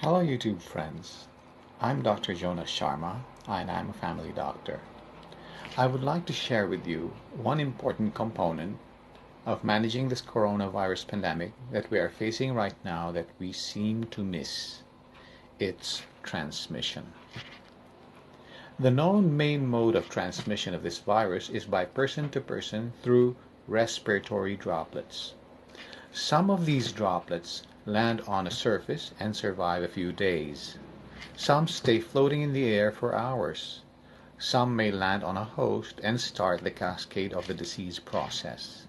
Hello YouTube friends, I'm Dr. Jonas Sharma and I'm a family doctor. I would like to share with you one important component of managing this coronavirus pandemic that we are facing right now that we seem to miss. It's transmission. The known main mode of transmission of this virus is by person to person through respiratory droplets. Some of these droplets land on a surface and survive a few days. Some stay floating in the air for hours. Some may land on a host and start the cascade of the disease process.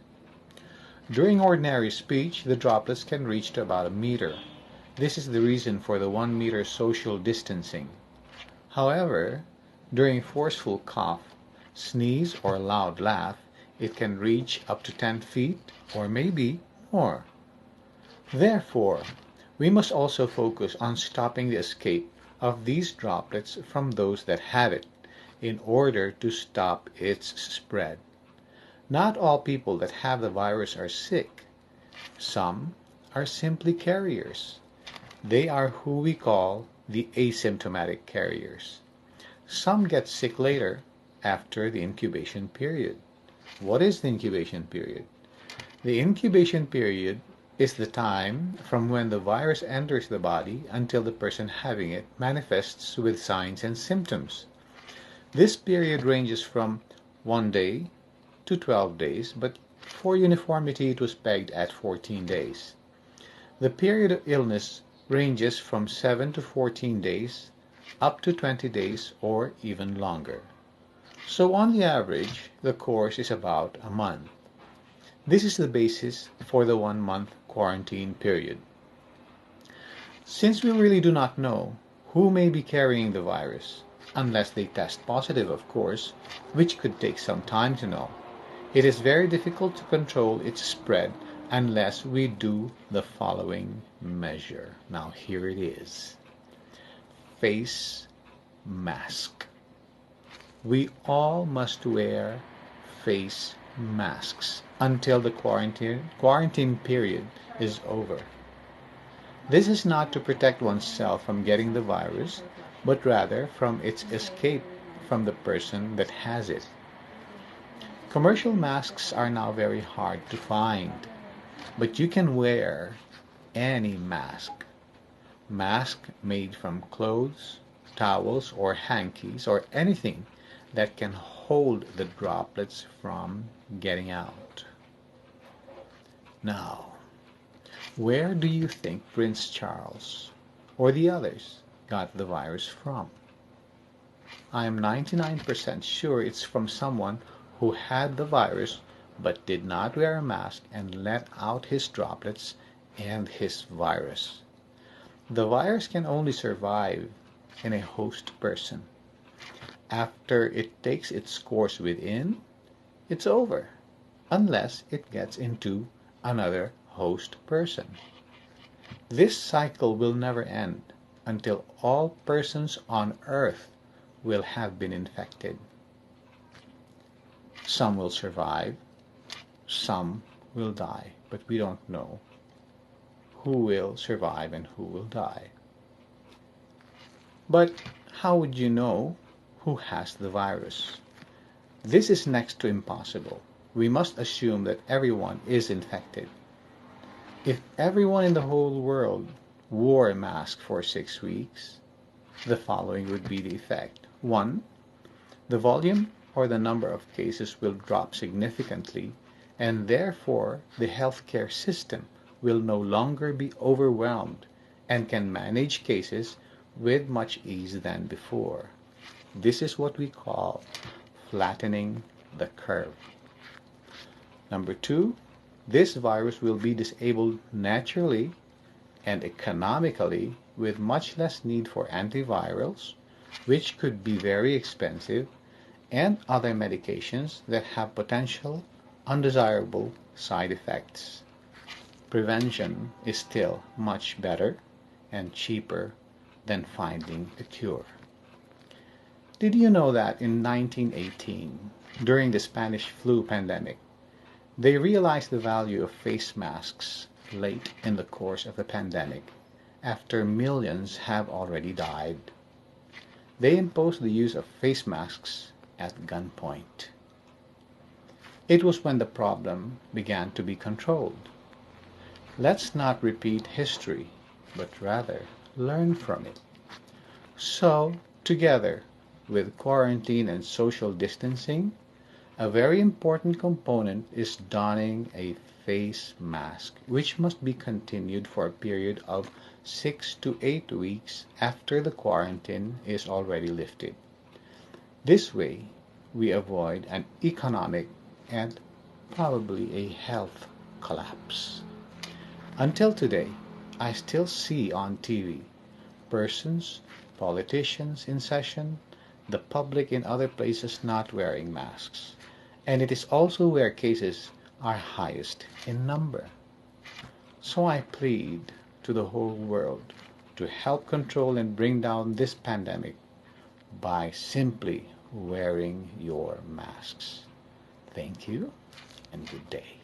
During ordinary speech, the droplets can reach to about a meter. This is the reason for the 1 meter social distancing. However, during forceful cough, sneeze, or loud laugh, it can reach up to 10 feet or maybe more. Therefore, we must also focus on stopping the escape of these droplets from those that have it in order to stop its spread. Not all people that have the virus are sick. Some are simply carriers. They are who we call the asymptomatic carriers. Some get sick later after the incubation period. What is the incubation period? The incubation period is the time from when the virus enters the body until the person having it manifests with signs and symptoms. This period ranges from 1 day to 12 days, but for uniformity it was pegged at 14 days. The period of illness ranges from 7 to 14 days, up to 20 days, or even longer. So on the average, the course is about a month. This is the basis for the 1 month quarantine period. Since we really do not know who may be carrying the virus, unless they test positive, of course, which could take some time to know, it is very difficult to control its spread unless we do the following measure. Now here it is. Face mask. We all must wear face masks until the quarantine period is over. This is not to protect oneself from getting the virus, but rather from its escape from the person that has it. Commercial masks are now very hard to find, but you can wear any mask. Mask made from clothes, towels, or hankies, or anything that can hold the droplets from getting out. Now, where do you think Prince Charles or the others got the virus from? I am 99% sure it's from someone who had the virus but did not wear a mask and let out his droplets and his virus. The virus can only survive in a host person. After it takes its course within, it's over, unless it gets into another host person. This cycle will never end until all persons on earth will have been infected. Some will survive, some will die, but we don't know who will survive and who will die. But how would you know who has the virus? This is next to impossible. We must assume that everyone is infected. If everyone in the whole world wore a mask for 6 weeks, the following would be the effect. 1. The volume or the number of cases will drop significantly, and therefore the healthcare system will no longer be overwhelmed and can manage cases with much ease than before. This is what we call flattening the curve. Number 2, this virus will be disabled naturally and economically with much less need for antivirals, which could be very expensive, and other medications that have potential undesirable side effects. Prevention is still much better and cheaper than finding a cure. Did you know that in 1918, during the Spanish flu pandemic, they realized the value of face masks late in the course of the pandemic after millions have already died. They imposed the use of face masks at gunpoint. It was when the problem began to be controlled. Let's not repeat history, but rather learn from it. So, together with quarantine and social distancing, a very important component is donning a face mask, which must be continued for a period of 6 to 8 weeks after the quarantine is already lifted. This way, we avoid an economic and probably a health collapse. Until today, I still see on TV persons, politicians in session, the public in other places not wearing masks. And it is also where cases are highest in number. So I plead to the whole world to help control and bring down this pandemic by simply wearing your masks. Thank you and good day.